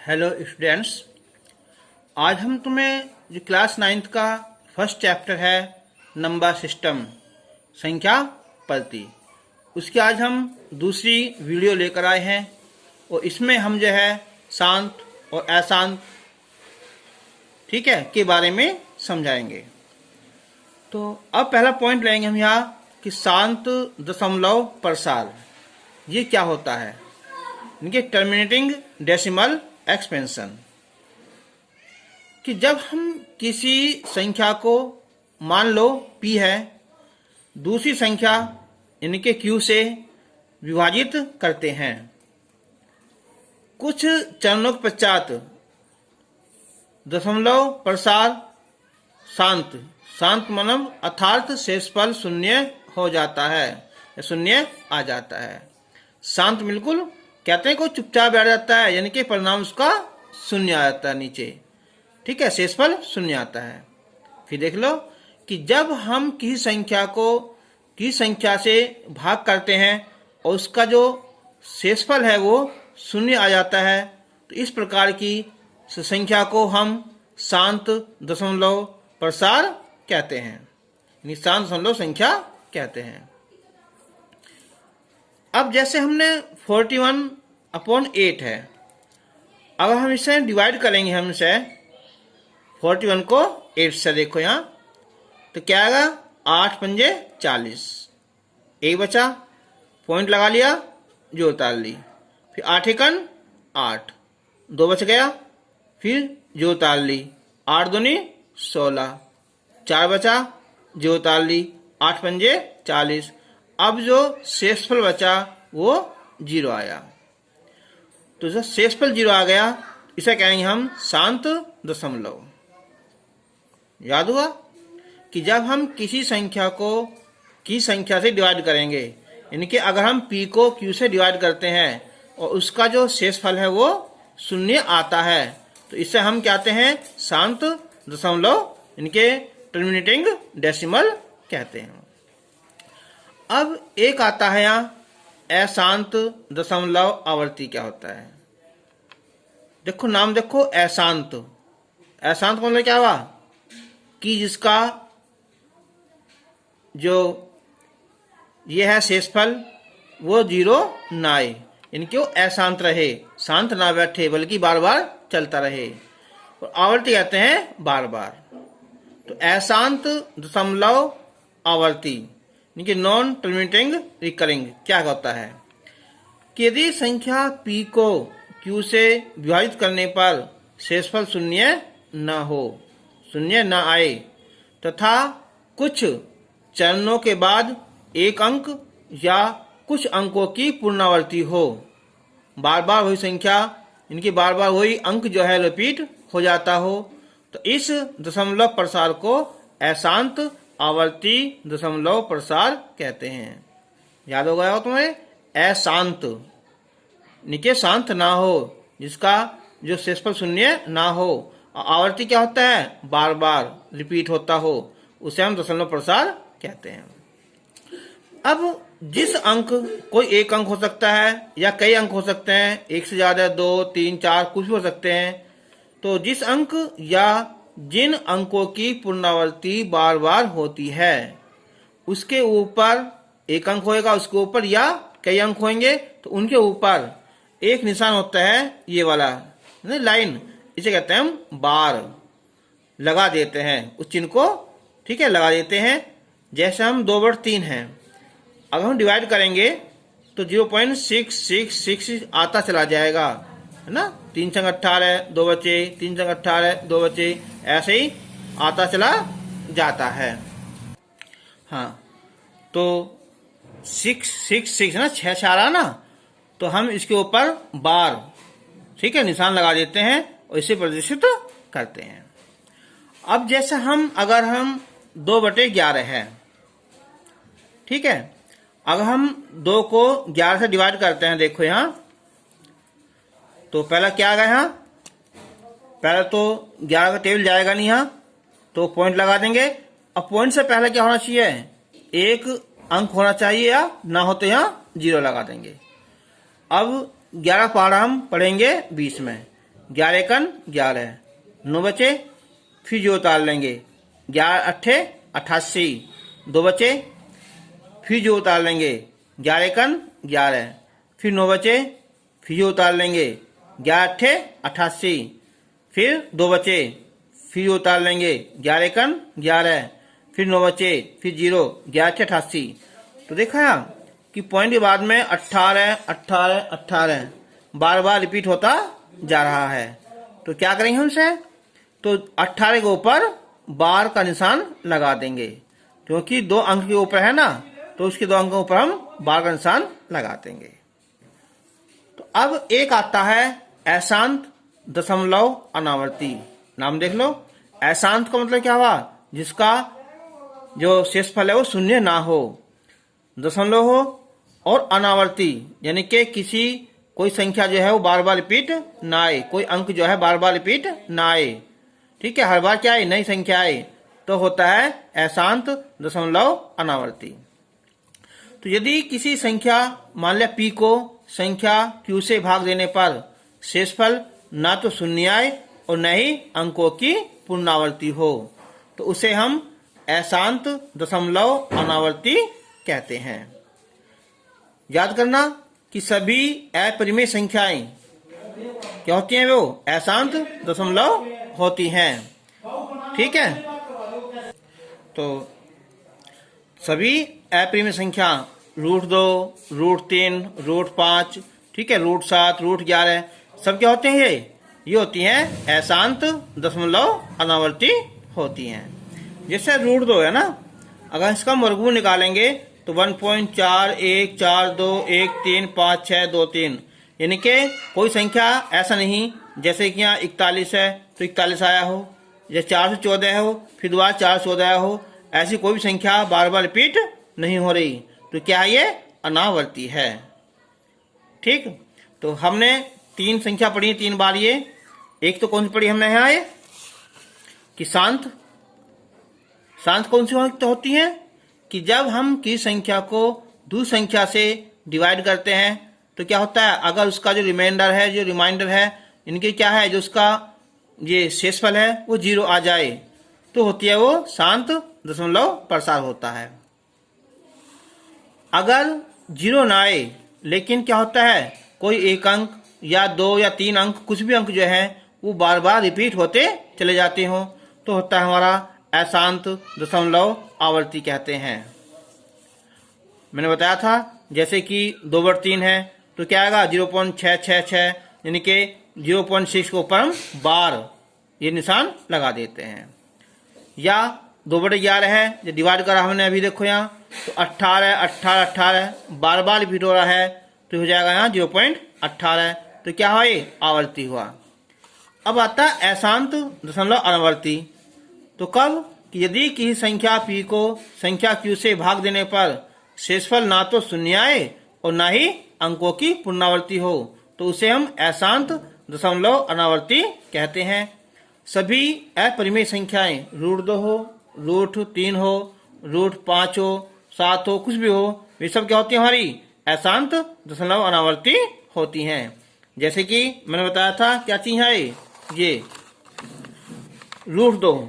Hello students, आज हम तुम्हें जो क्लास 9th का फर्स्ट चैप्टर है नंबर सिस्टम संख्या पद्धति, उसकी आज हम दूसरी वीडियो लेकर आए हैं और इसमें हम जो है शांत और अशांत ठीक है के बारे में समझाएंगे। तो अब पहला पॉइंट लेंगे हम यहाँ कि शांत दशमलव प्रसार ये क्या होता है, इनके टर्मिनेटिंग डेसिमल एक्सपेंशन। कि जब हम किसी संख्या को मान लो p है, दूसरी संख्या इनके q से विभाजित करते हैं, कुछ चरणों के पश्चात दशमलव प्रसार शांत मतलब अर्थात शेषफल शून्य हो जाता है या शून्य आ जाता है। शांत बिल्कुल कहते हैं कोई चुपचाप बैठ जाता है, यानी कि परिणाम उसका शून्य आ जाता है नीचे, ठीक है, शेषफल शून्य आता है। फिर देख लो कि जब हम किसी संख्या से भाग करते हैं और उसका जो शेषफल है वो शून्य आ जाता है, तो इस प्रकार की संख्या को हम शांत दशमलव प्रसार कहते हैं, यानी शांत दशमलव संख्या कहते हैं। अब जैसे हमने 41/8 है, अब हम इसे डिवाइड करेंगे, हम इसे 41 को 8 से, देखो यहाँ तो क्या आएगा 8 पंजे 40, एक बचा, पॉइंट लगा लिया, जो उतार ली, फिर 8 एकन 8, 2 बच गया, फिर जो उतार ली, 8 दूनी 16, 4 बचा, जो उतार ली, 8 पंजे 40। अब जो शेषफल बचा वो 0 आया, तो जब शेषफल 0 आ गया इसे कहेंगे हम शांत दशमलव। याद हुआ कि जब हम किसी संख्या को की संख्या से डिवाइड करेंगे, यानी कि अगर हम p को q से डिवाइड करते हैं और उसका जो शेषफल है वो शून्य आता है, तो इसे हम कहते हैं शांत दशमलव, इनके टर्मिनेटिंग डेसिमल कहते हैं। अब एक आता है यहाँ अशांत दशमलव आवर्ती, क्या होता है, देखो नाम देखो अशांत। अशांत मतलब क्या हुआ कि जिसका जो ये है शेषफल वो 0 ना आए, इनके वो अशांत रहे, शांत ना बैठे बल्कि बार बार चलता रहे, और आवर्ती कहते हैं बार बार। तो अशांत दशमलव आवर्ती यानी नॉन टर्मिनेटिंग रिकरिंग क्या होता है कि यदि संख्या p को q से विभाजित करने पर शेषफल शून्य न हो, शून्य न आए, तथा कुछ चरणों के बाद एक अंक या कुछ अंकों की पुनरावृत्ति हो, बार बार वही संख्या, इनकी बार बार वही अंक जो है रिपीट हो जाता हो, तो इस दशमलव प्रसार को अशांत आवर्ती दशमलव प्रसार कहते हैं। याद हो गया हो तुम्हें, अशांत निके शांत ना हो, जिसका जो शेषफल शून्य ना हो, आवर्ती क्या होता है बार बार रिपीट होता हो, उसे हम दशमलव प्रसार कहते हैं। अब जिस अंक, कोई एक अंक हो सकता है या कई अंक हो सकते हैं, एक से ज्यादा 2 3 4 कुछ भी हो सकते हैं, तो जिस अंक या जिन अंकों की पुनरावृत्ति बार बार होती है उसके ऊपर एक अंक होएगा, उसके ऊपर या कई अंक होंगे तो उनके ऊपर एक निशान होता है, ये वाला लाइन, इसे कहते हैं हम बार, लगा देते हैं उस चिन्ह को, ठीक है, लगा देते हैं। जैसे हम 2/3 हैं, अगर हम डिवाइड करेंगे तो 0.666 आता चला जाएगा, है ना, 3 संग 18 2 बचे, 3 संग 18 2 बचे, ऐसे ही आता चला जाता है। हाँ, तो 666 ना, 6 4 ना, तो हम इसके ऊपर बार, ठीक है, निशान लगा देते हैं और इसे प्रदर्शित करते हैं। अब जैसे अगर हम 2/11 है, ठीक है, अगर हम 2 को 11 से डिवाइड करते हैं, देखो यहाँ तो पहला क्या आ गया, यहाँ पहला तो 11 का टेबल जाएगा नहीं, यहाँ तो पॉइंट लगा देंगे। अब पॉइंट से पहले क्या होना चाहिए, एक अंक होना चाहिए, या ना हो तो यहाँ 0 लगा देंगे। अब 11 पारा हम पढ़ेंगे 20 में, 11 एकन 11, 9 बचे, फिर 0 उतार लेंगे, 11 अट्ठे 88, 2 बचे, फिर 0 उतार लेंगे, 11 एकन 11, फिर 9 बचे, फिर 0 उतार लेंगे, 11 अट्ठे 88, फिर 2 बचे, फिर 0 उतार लेंगे, 11 एकन 11, फिर 9 बचे, फिर 0, 11 अट्ठे 88। तो देखा कि पॉइंट के बाद में 18 18 18 बार बार रिपीट होता जा रहा है। तो क्या करेंगे हमसे, तो 18 के ऊपर बार का निशान लगा देंगे, क्योंकि 2 अंक के ऊपर है ना, तो उसके 2 अंकों पर हम बार का निशान लगा देंगे। तो अब एक आता है अशांत दशमलव अनावर्ती। नाम देख लो, अशांत का मतलब क्या हुआ, जिसका जो शेषफल है वो शून्य ना हो, दशमलव हो, और अनावर्ती यानी कि किसी कोई संख्या जो है वो बार बार रिपीट ना आए, कोई अंक जो है बार बार रिपीट ना आए। ठीक है, हर बार क्या आए, नई संख्या आए, तो होता है अशांत दशमलव अनावर्ती। तो यदि किसी संख्या मान लिया p को संख्या q से भाग देने पर शेषफल ना तो शून्य आए और न ही अंकों की पुनरावृत्ति हो, तो उसे हम अशांत दशमलव अनावर्ती कहते हैं। याद करना कि सभी अपरिमेय संख्याएं क्या होती हैं, वो अशांत दशमलव होती हैं। ठीक है, तो सभी अपरिमेय संख्या √2, √3, √5, ठीक है, √7, √11 सब क्या होते हैं, ये होती हैं अशांत दशमलव अनावर्ती होती हैं। जैसे √2 है ना, अगर इसका वर्गमूल निकालेंगे तो 1.4142135623, यानी कि कोई संख्या ऐसा नहीं जैसे कि यहाँ 41 है तो 41 आया हो, या 414 हो फिर दोबारा 414 आया हो, ऐसी कोई भी संख्या बार बार रिपीट नहीं हो रही, तो क्या ये अनावर्ती है। ठीक, तो हमने 3 संख्या पढ़ी 3 बार। ये एक तो कौन सी पढ़ी हमने यहाँ, ये कि शांत कौन सी होती है, कि जब हम किसी संख्या को दूसरी संख्या से डिवाइड करते हैं तो क्या होता है, अगर उसका जो रिमाइंडर है, जो रिमाइंडर है, इनके क्या है, जो उसका ये शेषफल है वो 0 आ जाए, तो होती है वो शांत दशमलव प्रसार होता है। अगर 0 ना आए लेकिन क्या होता है, कोई एक अंक या 2 या 3 अंक, कुछ भी अंक जो है वो बार बार रिपीट होते चले जाते हो, तो होता है हमारा अशांत दशमलव आवर्ती कहते हैं। मैंने बताया था जैसे कि 2/3 है तो क्या आएगा 0.666, यानी कि 0.6 के ऊपर हम बार ये निशान लगा देते हैं। या 2/11 है, जो डिवाइड करा हमने अभी देखो यहाँ, तो 18 18 18 बार बार रिपीट हो रहा है, तो हो जाएगा यहाँ 0.18, तो क्या हुआ, ये आवर्ती हुआ। अब आता है अशांत दशमलव अनावर्ती। तो कब, कि यदि किसी संख्या p को संख्या q से भाग देने पर शेषफल ना तो शून्य आए और ना ही अंकों की पुनरावृत्ति हो, तो उसे हम अशांत दशमलव अनावर्ती कहते हैं। सभी अपरिमेय संख्याएं √2 हो, √3 हो, √5 हो, 7 हो, कुछ भी हो, वे सब क्या होती है, हमारी अशांत दशमलव अनावर्ती होती हैं। जैसे कि मैंने बताया था क्या चीज है, ये √2,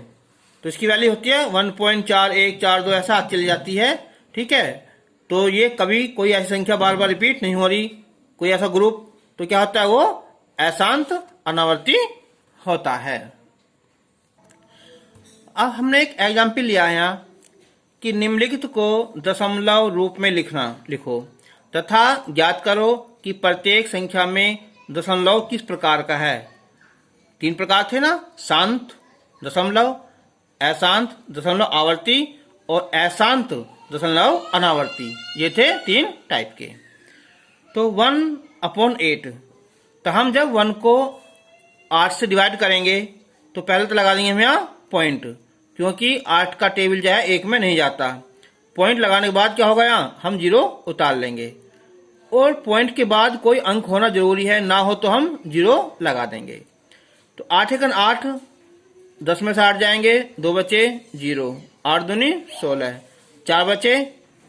तो इसकी वैल्यू होती है 1.4142, ऐसा चली जाती है। ठीक है, तो ये कभी कोई ऐसी संख्या बार बार रिपीट नहीं हो रही, कोई ऐसा ग्रुप, तो क्या होता है, वो अशांत अनावर्ती होता है। अब हमने एक एग्जाम्पल लिया है यहाँ कि निम्नलिखित को दशमलव रूप में लिखो तथा ज्ञात करो कि प्रत्येक संख्या में दशमलव किस प्रकार का है। 3 प्रकार थे ना, शांत दशमलव, अशांत दशमलव आवर्ती और अशांत दशमलव अनावर्ती, ये थे 3 टाइप के। तो 1/8, तो हम जब 1 को 8 से डिवाइड करेंगे तो पहले तो लगा देंगे हम यहाँ पॉइंट, क्योंकि 8 का टेबल जो है 1 में नहीं जाता। पॉइंट लगाने के बाद क्या होगा, यहाँ हम 0 उतार लेंगे, और पॉइंट के बाद कोई अंक होना जरूरी है, ना हो तो हम 0 लगा देंगे। तो 8 एकन 8, 10 में से 8 जाएंगे, 2 बचे 0, 8 दूनी 16, 4 बचे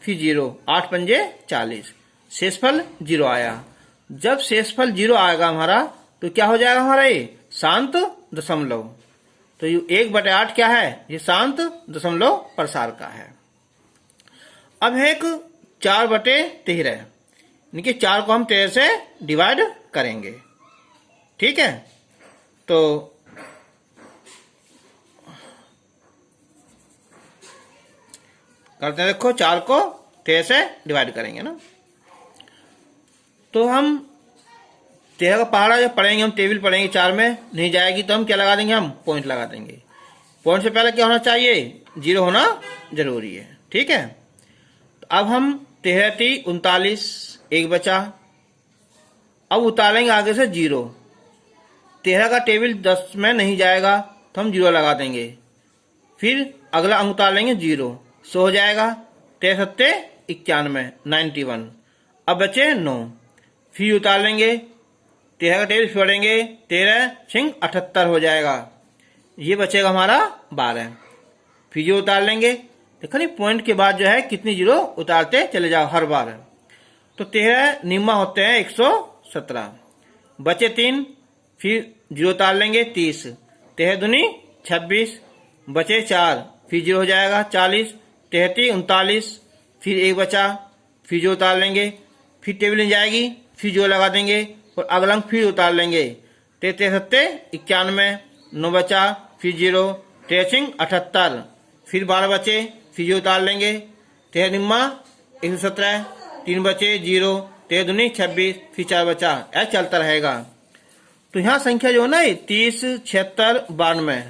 फिर 0, 8 पंजे 40, शेषफल 0 आया। जब शेषफल 0 आएगा हमारा, तो क्या हो जाएगा हमारा, ये शांत दशमलव। तो ये 1/8 क्या है? ये शांत दशमलव प्रसार का है। अब है एक 4/13, यानी 4 को हम 13 से डिवाइड करेंगे। ठीक है, तो करते हैं। देखो 4 को 13 से डिवाइड करेंगे ना, तो हम 13 का पहाड़ा जब पढ़ेंगे, हम टेबल पढ़ेंगे, 4 में नहीं जाएगी तो हम क्या लगा देंगे? हम पॉइंट लगा देंगे। पॉइंट से पहले क्या होना चाहिए? 0 होना जरूरी है। ठीक है, तो अब हम 13 3 39, 1 बचा। अब उतारेंगे आगे से 0। 13 का टेबल 10 में नहीं जाएगा तो हम 0 लगा देंगे। फिर अगला अंक उतार लेंगे 0, 100 हो जाएगा। 13 7 91, 91। अब बचे 9। फिर उतार लेंगे, 13 का टेबल छोड़ेंगे, 13 6 78 हो जाएगा। ये बचेगा हमारा 12। फिर 0 उतार लेंगे। देखो नहीं, पॉइंट के बाद जो है कितनी 0 उतारते चले जाओ हर बार। तो 13 निम्मा होते हैं 117, बचे 3। फिर 0 उतार लेंगे, 30। 13 दूनी 26, बचे 4। फिर 0 हो जाएगा 40। 33 39, फिर 1 बचा। फिर 0 उतार लेंगे, फिर टेबल नहीं जाएगी, फिर 0 लगा देंगे और अगला अंक फिर उतार लेंगे। 33 7 91, 9 बचा। फिर 0, 13 78, फिर 12 बचे। फिर 0 उतार लेंगे। 13 निम्मा 117, 3 बचे 0। 13 दूनी 26, फिर 4 बचा। ऐसा चलता रहेगा। तो यहाँ संख्या जो है ना 30 76 92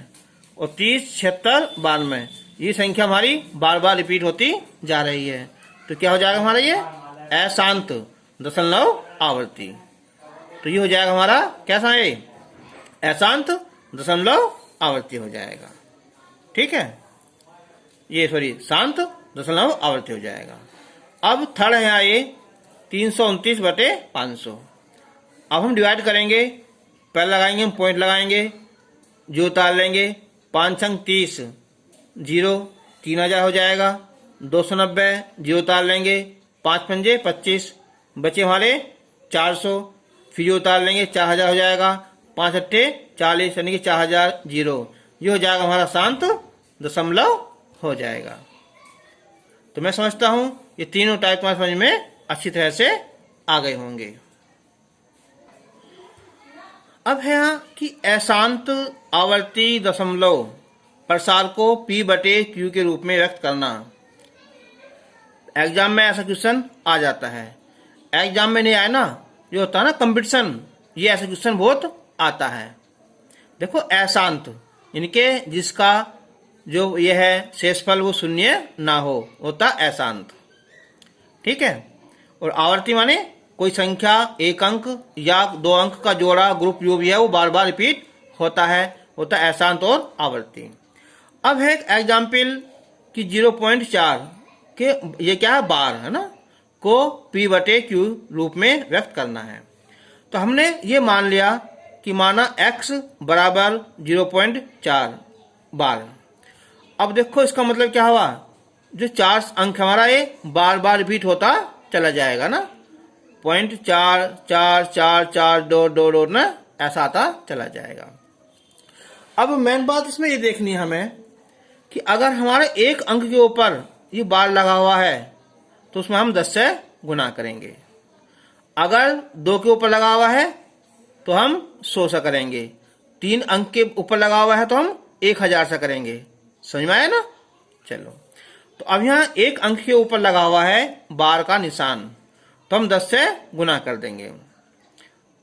और 30 76 92, ये संख्या हमारी बार बार रिपीट होती जा रही है। तो क्या हो जाएगा हमारा? ये अशांत दशमलव आवर्ती। तो ये हो जाएगा हमारा कैसा है? अशांत दशमलव आवर्ती हो जाएगा। ठीक है, ये सॉरी शांत दशमलव आवर्ती हो जाएगा। अब थर्ड है यहाँ ये 329/500। अब हम डिवाइड करेंगे। पहले लगाएंगे हम पॉइंट लगाएंगे, 0 उतार लेंगे। 5 अंक 30, 0 3000 हो जाएगा। 290, 0 उतार लेंगे। 5 पंजे 25, बचे हमारे 400। फिर 0 उतार लेंगे, 4000 हो जाएगा। 5 अट्ठे 40, यानी कि 4000 0। ये हो जाएगा हमारा शांत दशमलव हो जाएगा। तो मैं समझता हूं ये तीनों टाइप तुम्हारे समझ में अच्छी तरह से आ गए होंगे। अब है यहाँ कि अशांत आवर्ती दशमलव प्रसार को P/Q के रूप में व्यक्त करना। एग्जाम में ऐसा क्वेश्चन आ जाता है। एग्जाम में नहीं आया ना, जो होता है ना कंपटीशन, ये ऐसा क्वेश्चन बहुत आता है। देखो अशांत इनके जिसका जो ये है शेषफल वो शून्य ना हो, होता अशांत। ठीक है, और आवर्ती माने कोई संख्या 1 अंक या 2 अंक का जोड़ा ग्रुप जो भी है वो बार बार रिपीट होता है, होता है अशांत और आवर्ती। अब है एग्जाम्पल कि 0.4 के ये क्या है? बार है ना, को P/Q रूप में व्यक्त करना है। तो हमने ये मान लिया कि माना x बराबर 0.4 बार। अब देखो इसका मतलब क्या हुआ? जो 4 अंक हमारा ये बार बार रिपीट होता चला जाएगा ना, 0.4 4 4 4 2 2 2 ना, ऐसा आता चला जाएगा। अब मेन बात इसमें ये देखनी है हमें कि अगर हमारे 1 अंक के ऊपर ये बार लगा हुआ है तो उसमें हम 10 से गुना करेंगे। अगर 2 के ऊपर लगा हुआ है तो हम 100 से करेंगे। 3 अंक के ऊपर लगा हुआ है तो हम 1000 से करेंगे। समझ में आया ना? चलो, तो अब यहाँ 1 अंक के ऊपर लगा हुआ है बार का निशान, तो हम 10 से गुना कर देंगे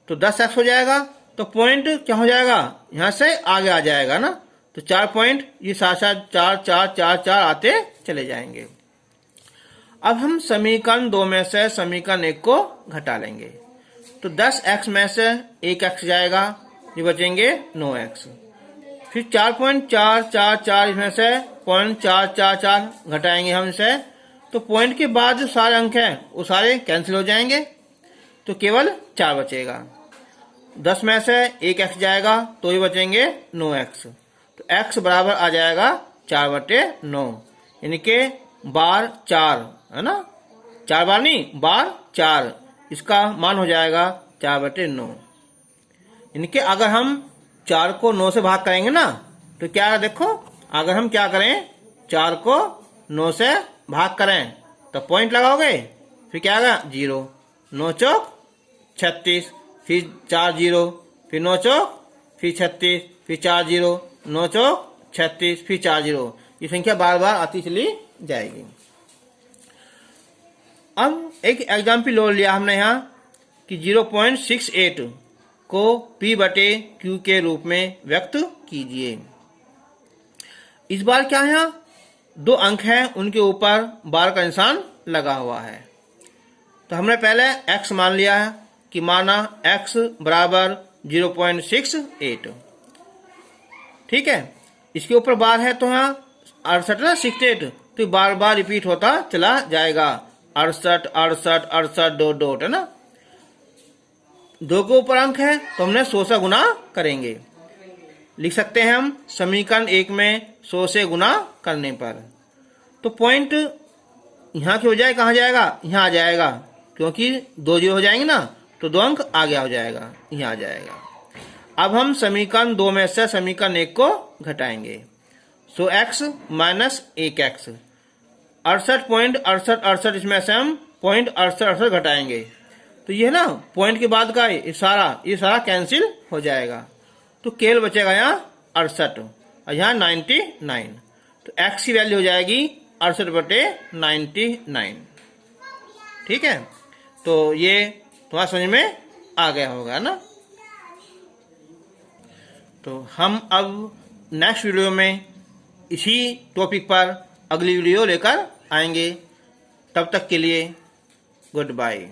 तो 10x हो जाएगा। तो पॉइंट क्या हो जाएगा? यहाँ से आगे आ जाएगा ना, तो 4 पॉइंट ये साथ साथ 4 4 4 4 आते चले जाएंगे। अब हम समीकरण 2 में से समीकरण 1 को घटा लेंगे। तो 10x में से 1x जाएगा, ये बचेंगे 9x। फिर 4.444 इसमें से 0.444 घटाएंगे हम इसे, तो पॉइंट के बाद जो सारे अंक हैं वो सारे कैंसिल हो जाएंगे, तो केवल 4 बचेगा। 10 में से 1x जाएगा तो ये बचेंगे 9x। तो x बराबर आ जाएगा 4/9, यानी कि बार 4 है ना, 4 बार नहीं, बार 4, इसका मान हो जाएगा 4/9। यानी कि अगर हम 4 को 9 से भाग करेंगे ना, तो क्या देखो, अगर हम क्या करें, 4 को 9 से भाग करें तो पॉइंट लगाओगे, फिर क्या आएगा 0, 9 चौक 36, फिर 4 0, फिर 9 चौक, फिर 36, फिर 4 0, 9 चौक 36, फिर 4 0। ये संख्या बार बार आती चली जाएगी। अब एक एग्जाम्पल और लिया हमने यहाँ कि 0.68 को P/Q के रूप में व्यक्त कीजिए। इस बार क्या है, यहाँ 2 अंक हैं, उनके ऊपर बार का निशान लगा हुआ है। तो हमने पहले x मान लिया है कि माना x बराबर 0.68, ठीक है। इसके ऊपर बार है तो यहाँ 68 ना 68, तो बार बार रिपीट होता चला जाएगा, 68 68 68 डॉट डॉट, है ना। 2 के ऊपर अंक है तो हमने 100 से गुना करेंगे। लिख सकते हैं हम समीकरण 1 में 100 से गुना करने पर, तो पॉइंट यहाँ की हो जाए, कहाँ जाएगा, यहाँ आ जाएगा, क्योंकि 2 0 हो जाएंगे ना, तो 2 अंक आगे हो जाएगा, यहाँ आ जाएगा। अब हम समीकरण 2 में से समीकरण 1 को घटाएंगे। सो x माइनस 1x, 68.68, इसमें से हम 0.68 घटाएंगे, तो ये ना पॉइंट के बाद का ये सारा कैंसिल हो जाएगा, तो केवल बचेगा यहाँ 68 और यहाँ 99, तो x की वैल्यू हो जाएगी 68/99, ठीक है। तो ये थोड़ा समझ में आ गया होगा ना। तो हम अब नेक्स्ट वीडियो में इसी टॉपिक पर अगली वीडियो लेकर आएंगे। तब तक के लिए गुड बाय।